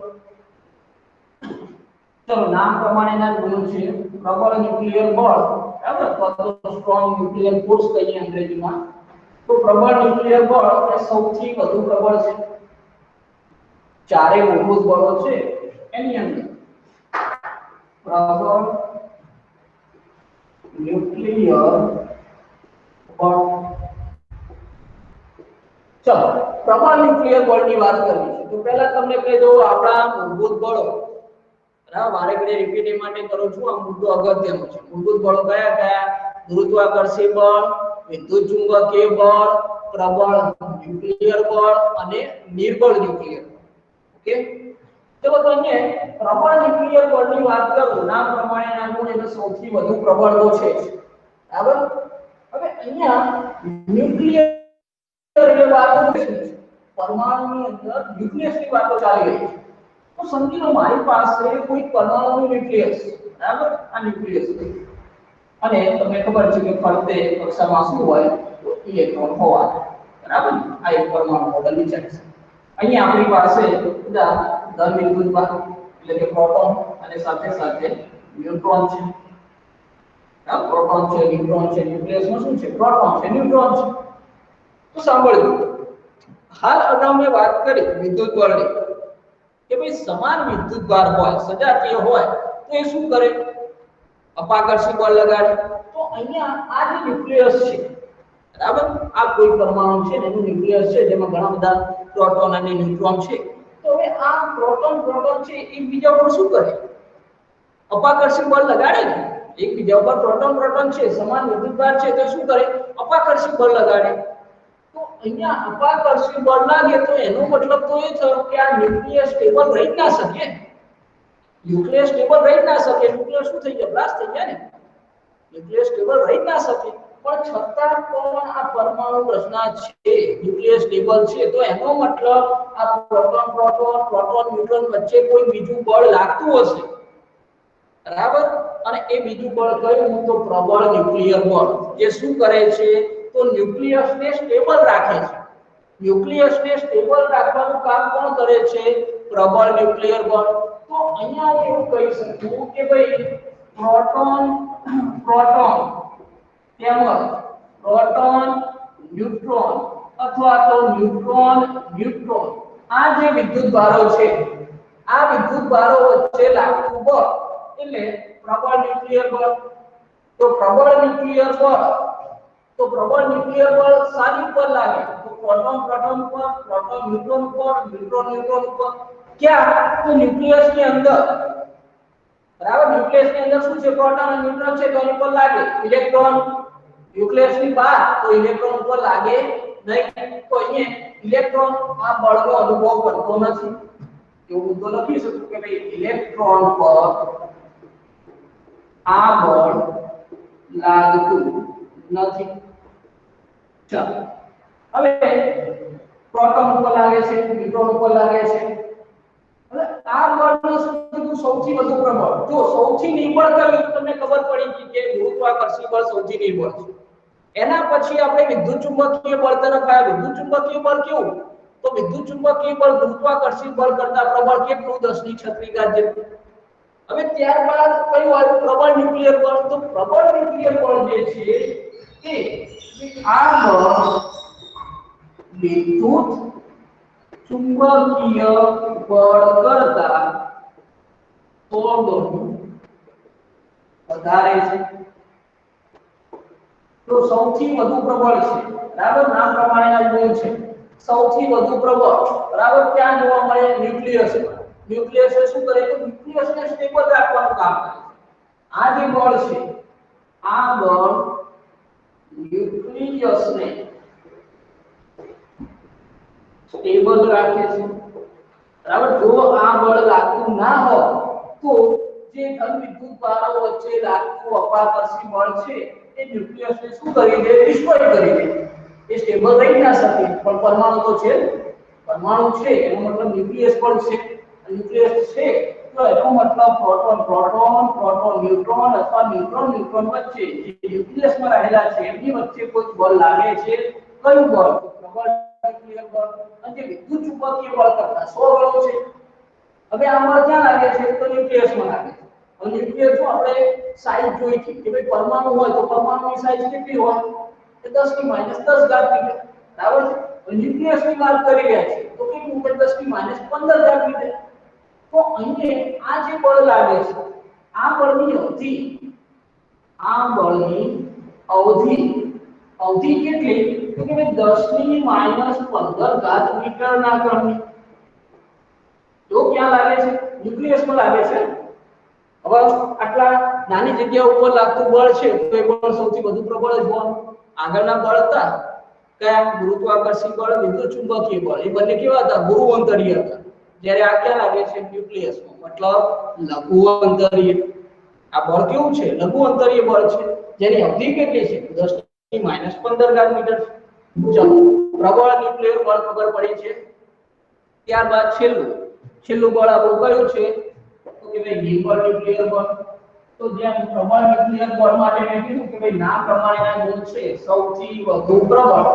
ચલો નામ પ્રમાણેના ગુણો છે પ્રબળ ન્યુક્લિયર બળ, બરાબર, અથવા તો સ્ટ્રોંગ ન્યુક્લિયર ફોર્સ કહીએ અંગ્રેજીમાં। તો પ્રબળ ન્યુક્લિયર બળ એ સૌથી વધુ પ્રબળ છે, ચારે મૂળભૂત બળો છે એની અંદર પ્રબળ ન્યુક્લિયર બળ। ચલો પ્રબળ ન્યુક્લિયર બળની વાત કરવી છે તો પહેલા તમને કહી દઉં આપણા મૂળભૂત બળો, બરાબર, વારે ઘડીએ રિપીટ માટે કરું છું, આ મુદ્દો અગત્યનો છે। મૂળભૂત બળો કયા કયા? ગુરુત્વાકર્ષણ બળ, વિદ્યુત ચુંબકીય બળ, પ્રબળ ન્યુક્લિયર બળ અને નિર્બળ ન્યુક્લિયર બળ। ઓકે, ચલો તો અહીંયા પ્રબળ ન્યુક્લિયર બળની વાત કરું, નામ પ્રમાણેના ગુણ એટલે સૌથી વધુ પ્રબળ તો છે, બરાબર। હવે અહીંયા ન્યુક્લિયર એટલે વાત શું છે પરમાણુની અંદર ન્યુક્લિયસની વાતો ચાલી રહી છે. તો સમજી લો મારી પાસે કોઈ પરમાણુનું ન્યુક્લિયસ, બરાબર? આ ન્યુક્લિયસ છે અને તમને ખબર છે કે ફરતે કક્ષામાં શું હોય તો ઇલેક્ટ્રોન હોવા, બરાબર? આ એક પરમાણુ મોડેલ વિચાર છે. અહીંયા આપણી પાસે બધા ધન વિદ્યુતભાર એટલે કે પ્રોટોન અને સાથે સાથે ન્યુટ્રોન છે. આ પ્રોટોન છે, ન્યુટ્રોન છે, ન્યુક્લિયસમાં શું છે? પ્રોટોન છે, ન્યુટ્રોન છે. તો સાંભળજો, હાલ અગાઉ મેં વાત કરી વિદ્યુત બળની કે ભાઈ સમાન વિદ્યુત ભાર હોય, સજાતીય હોય તો એ શું કરે? અપાકર્ષી બળ લગાડે. તો અહીંયા આ જે ન્યુક્લિયસ છે, બરાબર? આ કોઈ પરમાણુ છે એનું ન્યુક્લિયસ છે જેમાં ઘણા બધા પ્રોટોન અને ન્યુટ્રોન છે. તો હવે આ પ્રોટોન છે એકબીજા ઉપર શું કરે? અપાકર્ષી બળ લગાડે ને. એકબીજા ઉપર પ્રોટોન છે, સમાન વિદ્યુતભાર છે તો શું કરે? અપાકર્ષી બળ લગાડે. તો અહીંયા અપાકર્ષી બળ લાગે તો એનો મતલબ તો એ થયો કે આ ન્યુક્લિયસ સ્ટેબલ રહી ના શકે. ન્યુક્લિયસ સ્ટેબલ રહી ના શકે. ન્યુક્લિયસ શું થઈ જાય? બ્લાસ્ટ થઈ જાય ને. ન્યુક્લિયસ સ્ટેબલ રહી ના શકે. પણ છતાં પણ આ પરમાણુ રચના છે, ન્યુક્લિયસ સ્ટેબલ છે, તો એનો મતલબ આ પ્રોટોન ન્યુટ્રોન વચ્ચે કોઈ બીજું બળ લાગતું હશે, બરાબર? અને એ બીજું બળ કયું? તો પ્રબળ ન્યુક્લિયર બળ, જે શું કરે છે? તો ન્યુક્લિયસને સ્ટેબલ રાખે છે. ન્યુક્લિયસને સ્ટેબલ રાખવાનું કામ કોણ કરે છે? પ્રબળ ન્યુક્લિયર બળ. તો અહીંયા હું એવું કહી શકું કે ભાઈ પ્રોટોન તેમજ પ્રોટોન ન્યુટ્રોન અથવા તો ન્યુટ્રોન આ જે વિદ્યુતભારો છે, આ વિદ્યુતભારો વચ્ચે લાગતું બળ એટલે પ્રબળ ન્યુક્લિયર બળ. તો પ્રબળ ન્યુક્લિયર બળ સાની ઉપર લાગે? તો પ્રોટોન પર, પ્રોટોન ન્યુટ્રોન પર, ન્યુટ્રોન પર. ક્યાં? તો ન્યુક્લિયસની અંદર, બરાબર? ન્યુક્લિયસની અંદર શું છે? પ્રોટોન અને ન્યુટ્રોન છે તો એની પર લાગે ઇલેક્ટ્રોન. ન્યુક્લિયસની બહાર તો ઇલેક્ટ્રોન ઉપર લાગે નહીં. તો અહીંયા ઇલેક્ટ્રોન આ બળનો અનુભવ કરતો નથી. એવું તો લખી શકું કે ભાઈ ઇલેક્ટ્રોન પર આ બળ લાગતું નથી. ચાલો હવે પ્રોટોન ઉપર લાગે છે, ન્યુટ્રોન ઉપર લાગે છે. હવે આ બળનો સૌથી વધુ પ્રબળ, જો સૌથી નિર્બળ કયું તમને ખબર પડી કે ગુરુત્વાકર્ષણ બળ સૌથી નિર્બળ છે. એના પછી આપણે વિદ્યુત ચુંબકીય બળ તરફ આવ્યા. વિદ્યુત ચુંબકીય બળ કેવું? તો વિદ્યુત ચુંબકીય બળ ગુરુત્વાકર્ષણ બળ કરતા પ્રબળ કેટલું? 10⁻⁶ જેટલું. હવે ત્યારબાદ કયું આવ્યું? પ્રબળ ન્યુક્લિયર બળ. તો પ્રબળ ન્યુક્લિયર બળ જે છે તે આ બળ વિદ્યુત ચુંબકીય બળ કરતા 100 ગણું વધારે છે. તો સૌથી વધુ પ્રબળ છે, બરાબર? નામ પ્રમાણે આ ગુણ છે. સૌથી વધુ પ્રબળ, બરાબર? ક્યાં જોવા મળે? ન્યુક્લિયસમાં. ન્યુક્લિયસ શું કરે? તો ન્યુક્લિયસને સ્ટેબલ રાખવાનું કામ કરે છે. આ જે બળ છે, આ બળ ન્યુક્લિયસને સ્ટેબલ રાખે છે, બરાબર? જો આ બળ લાગતું ના હોય તો જે ધન વિદ્યુતભારો વચ્ચે લાગતું અપાકર્ષી બળ છે એ ન્યુક્લિયસને શું કરી દે? ડિસ્ટ્રોય કરી દે. એ સ્ટેબલ રહી ના શકે. પણ પરમાણુ તો છે, પરમાણુ છે એનો મતલબ ન્યુક્લિયસ પણ છે. ન્યુક્લિયસ છે તો એનો મતલબ પ્રોટોન ન્યુટ્રોન અથવા ન્યુટ્રોન વચ્ચે જે ન્યુક્લિયસમાં રહેલા છે એમની વચ્ચે કોઈ બળ લાગે છે. કયું બળ? પ્રબળ ન્યુક્લિયર બળ. અને જે વિદ્યુત ચુંબકીય બળ કરતા 100 ગણું છે. હવે આ બળ ક્યાં લાગે છે? તો ન્યુક્લિયસમાં લાગે છે. અને ન્યુક્લિયસમાં આપણે સાઈઝ જોઈ છે કે ભાઈ પરમાણુ હોય તો પરમાણુની સાઈઝ કેટલી હોય? એ 10⁻10 મીટર, બરાબર? ન્યુક્લિયસની વાત કરી રહ્યા છે તો કેટલું? 10⁻15 મીટર. તો અહીંયા આ જે બળ લાગે છે, આ બળની અવધિ કેટલી? તો કે 10⁻15 મીટરના ક્રમની. તો ક્યાં લાગે છે? ન્યુક્લિયસમાં લાગે છે. હવે આટલા નાની જગ્યા ઉપર લાગતું બળ છે તો એ બળ સૌથી વધુ પ્રબળ જ હોય. આગળના બળ હતા કયા? ગુરુત્વાકર્ષણ બળ, વિદ્યુત ચુંબકીય બળ. એ બંને કેવા હતા? ગુરુઅંતરીય હતા. જ્યારે આ ક્યાં લાગે છે? ન્યુક્લિયસમાં. મતલબ લઘુ અંતરીય. આ બળ કેવું છે? લઘુ અંતરીય બળ છે. જેની અવધિ કેટલી છે? 10⁻15 મીટર. ચલો પ્રબળ ન્યુક્લિયર બળ ખબર પડી છે. ત્યારબાદ છેલ્લું બળ આપણું કયું છે તો કે ભાઈ નિર્બળ ન્યુક્લિયર બળ। તો જેમ પ્રબળ ન્યુક્લિયર બળ માટે મેં કીધું કે ભાઈ નામ પ્રમાણેના ગુણ છે સૌથી વધુ પ્રબળ,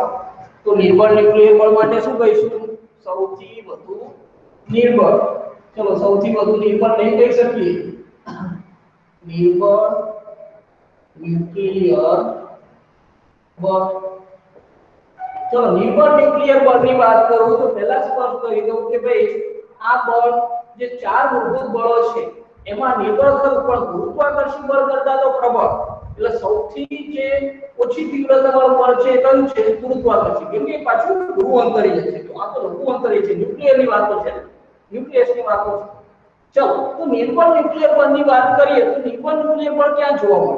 તો નિર્બળ ન્યુક્લિયર બળ માટે શું કહીશું સૌથી વધુ નિર્બળ। ચલો સૌથી વધુ નિર્બળ નહીં કહી શકીએ, નિર્બળ ન્યુક્લિયર બળ। ચલો નિર્બળ ન્યુક્લિયર બળની વાત કરું તો પહેલા સ્પષ્ટ કરી દઉં કે ભાઈ આ બળ જે ચાર મૂળભૂત બળો છે એમાં નિર્બળ ખરું પણ ગુરુત્વાકર્ષણ બળ કરતા તો પ્રબળ, એટલે સૌથી જે ઓછી તીવ્રતા વાળું બળ છે એ કયું છે ગુરુત્વાકર્ષણ, કેમ કે પાછું ધ્રુવાંતરીય છે, તો આ તો લઘુઅંતરીય છે, ન્યુક્લિયરની વાતો છે, ન્યુક્લિયસની વાતો છે। ચલો તો નિર્બળ ન્યુક્લિયર બળની વાત કરીએ તો નિર્બળ ન્યુક્લિયર બળ ક્યાં જોવા મળે,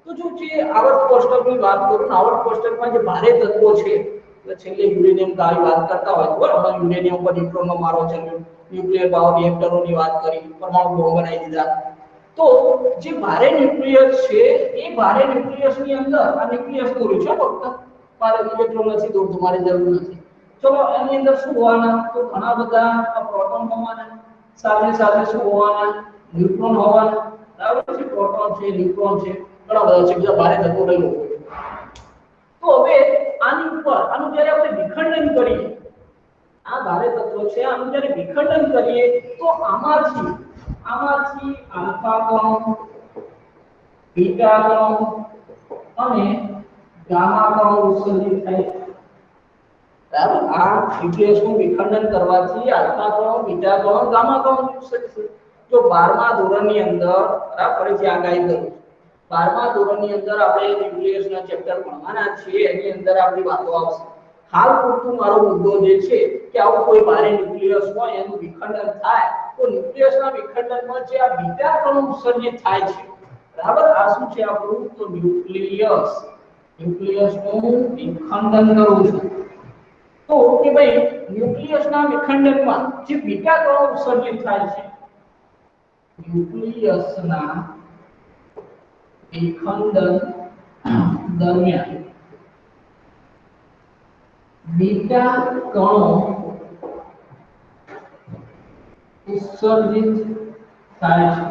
તો જો જે આવર્ત કોષ્ટકની વાત કરું, આવર્ત કોષ્ટકમાં જે ભારે તત્વો છે એટલે છેલ્લે યુરેનિયમ કાળી વાત કરતા હોય બરાબર, યુરેનિયમ પર ન્યુટ્રોનનો મારો ચલ્યો, ન્યુક્લિયર પાવર રિએક્ટરોની વાત કરી, પરમાણુ બોમ્બ બનાવી દીધા। તો જે ભારે ન્યુક્લિયસ છે એ ભારે ન્યુક્લિયસની અંદર આ ન્યુક્લિયસ દોર્યું છે ફક્ત, મારે ઇલેક્ટ્રોન નથી દોરતું, મારે જરૂર નથી। ચલો એની અંદર શું હોવાના તો ઘણા બધા પ્રોટોન હોવાના, સાથે સાથે શું હોવાના ન્યુટ્રોન હોવાના, બરાબર છે, પ્રોટોન છે ન્યુટ્રોન છે ઘણા બધા છે, બીજા ભારે તત્વો લઈ લો। તો હવે આની ઉપર આનું જ્યારે આપણે વિખંડન કરીએ, આ ભારે તત્વો છે આનું જ્યારે વિખંડન કરીએ તો આમાંથી આલ્ફા કણો, બીટા કણો અને ગામા કણો ઉત્સર્જિત થાય છે। બરાબર, આ ન્યુક્લિયસનું વિખંડન કરવાથી આલ્ફા કણો, બીટા કણો, ગામા કણો ઉત્સર્જિત થાય। જો 12મા ધોરણની અંદર બરાબર ફરીથી આગાહી કરું, 12મા ધોરણની અંદર આપણે ન્યુક્લિયસના ચેપ્ટર ભણવાના છીએ, એની અંદર આપણી વાતો આવશે। હાલ પૂરતું મારો મુદ્દો જે છે કે આવું કોઈ ભારે ન્યુક્લિયસ હોય એનું વિખંડન થાય તો ન્યુક્લિયસના વિખંડનમાં જે આ બીટા કણો ઉત્સર્જિત થાય છે, બરાબર, આ શું છે આપણું તો ન્યુક્લિયસનું વિખંડન કરું છું તો કે ભાઈ ન્યુક્લિયસના વિખંડનમાં જે બીટા કણો ઉત્સર્જિત થાય છે, ન્યુક્લિયસના વિખંડન દરમિયાન બીટા કણો ઉત્સર્જિત થાય છે।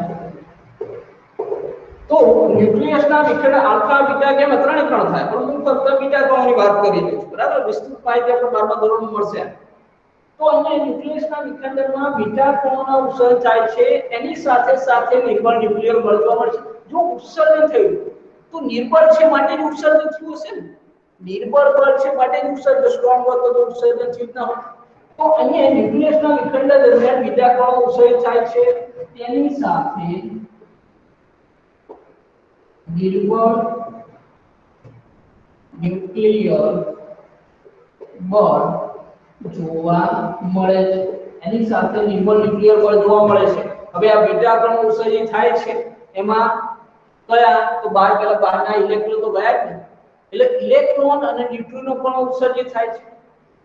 તો ન્યુક્લિયસના વિખંડન આલ્ફા બીટા કેમ ત્રણ કણ થાય, પરંતુ ફક્ત બીટા કણોની વાત કરી છું, બરાબર, વિસ્તૃત માહિતી આપણે 12મા ધોરણમાં મળશે। તો અહીંયા ન્યુક્લિયસના વિખંડનમાં બીટા કણોના ઉત્સર્જન થાય છે, એની સાથે સાથે નિર્બળ ન્યુક્લિયર બળ જોવા મળે છે। જો ઉત્સર્જન થયું તો નિર્બળ છે માટે ઉત્સર્જન થયું હશે ને, નિર્બળ બળ છે માટે ઉત્સર્જન સ્ટ્રોંગ હોત તો ઉત્સર્જન થયું ન હોત। તો અહીંયા ન્યુક્લિયસના વિખંડન દરમિયાન બીટા કણો ઉત્સર્જિત થાય છે, તેની સાથે નિર્બળ ન્યુક્લિયર બળ જોવા મળે છે, એની સાથે નિર્બળ ન્યુક્લિયર બળ જોવા મળે છે। હવે આ બીટા કણો ઉત્સર્જિત થાય છે એમાં કયા તો બહાર પેલા બહારના ઇલેક્ટ્રોન તો ગયા જ ને, એટલે ઇલેક્ટ્રોન અને ન્યુટ્રિનો પણ ઉત્સર્જિત થાય છે।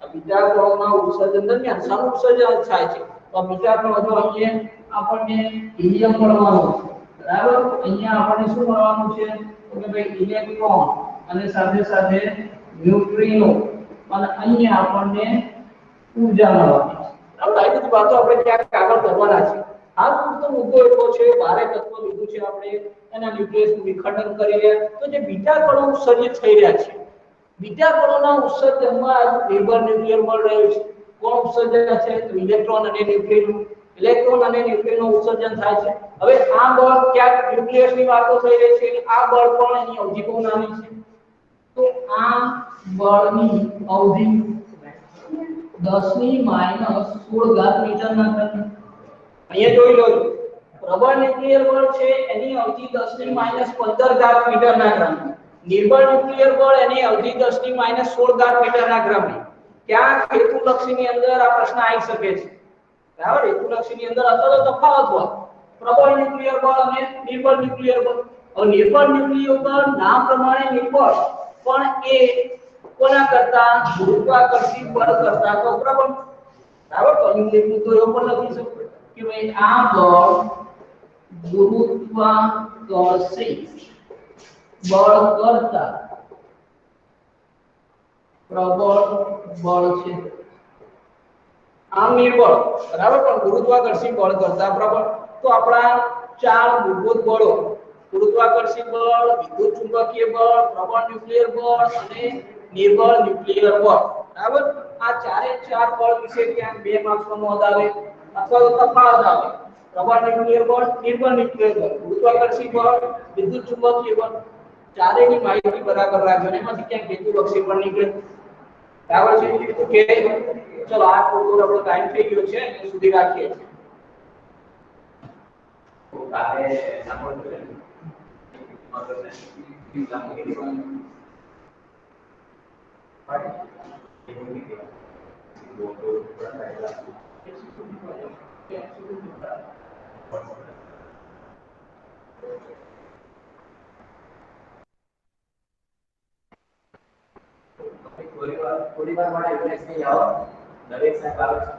આ બીટા કણોના ઉત્સર્જન દરમિયાન શાનું ઉત્સર્જન થાય છે તો આ બીટા કણો જો અહીંયા આપણને હિલિયમ મળવાનું છે, બરાબર, અહીંયા આપણને શું મળવાનું છે તો કે ભાઈ ઇલેક્ટ્રોન અને સાથે સાથે ન્યુટ્રિનો અને અહીંયા આપણને ઊર્જા મળવાની છે, બરાબર। આ બધી વાતો આપણે ક્યાંક આગળ કરવાના છે। આ પૂરતો મુદ્દો એટલો છે, ભારે તત્વ લીધું છે આપણે, એના ન્યુક્લિયસનું વિખંડન કરી રહ્યા તો જે બીટા કણો ઉત્સર્જિત થઈ રહ્યા છે, બીટા કણોના ઉત્સર્જનમાં નિર્બળ ન્યુક્લિયર બળ રહ્યું છે। કોણ ઉત્સર્જન છે તો ઇલેક્ટ્રોન અને ન્યુટ્રિનો, ઇલેક્ટ્રોન અને ન્યુટ્રિનો ઉત્સર્જન થાય છે। હવે આ બળ ક્યાંક ન્યુક્લિયસની વાતો થઈ રહી છે, આ બળ પણ એની અવધિ બહુ નાની છે, તો આ બળની અવધિ 10 ની -16 મીટરના ક્રમની। અહીંયા જોઈ લો, પ્રબળ ન્યુક્લિયર બળ છે એની અવધિ 10 ની -15 મીટરના ક્રમની, નિર્બળ ન્યુક્લિયર બળ એની અવધિ 10 ની -16 મીટરના ક્રમની। ક્યાં હેતુલક્ષીની અંદર આ પ્રશ્ન આવી શકે છે, બરાબર, હેતુલક્ષીની અંદર અથવા તો તફાવત હોય પ્રબળ ન્યુક્લિયર બળ અને નિર્બળ ન્યુક્લિયર બળ। હવે નિર્બળ ન્યુક્લિયર બળ નામ પ્રમાણે નિર્બળ પણ એ કોના કરતા ગુરુત્વાકર્ષી બળ કરતા તો પ્રબળ, બરાબર, તો અહીં તો એવું પણ લખી શકું કે ભાઈ આ બળ ગુરુત્વાકર્ષી બળ કરતા પ્રબળ બળ છે। આમ નિર્બળ બરાબર પણ ગુરુત્વાકર્ષી બળ કરતા પ્રબળ તો આપણા ચાર મૂળભૂત બળો ગુરુત્વાકર્ષી બળ વિદ્યુત ચુંબકીય બળ પ્રબળ ન્યુક્લિયર બળ અને નિર્બળ ન્યુક્લિયર બળ બરાબર આ ચારે ચાર બળ વિશે ક્યાંક બે માર્ક્સનો નોંધ આવે અથવા તો તફાવત આવે પ્રબળ ન્યુક્લિયર બળ નિર્બળ ન્યુક્લિયર બળ ગુરુત્વાકર્ષી બળ વિદ્યુત ચુંબકીય બળ ચારેયની માહિતી બરાબર રાખજો એમાંથી ક્યાંક હેતુલક્ષી પણ નીકળે બરાબર છે ઓકે ચલો આ થોડો આપણો ટાઈમ થઈ ગયો છે ત્યાં સુધી રાખીએ કાલે સાંભળો છે થોડી વાર માટે રિલેક્સ થઈ જાઓ દરેક સાહેબ આવે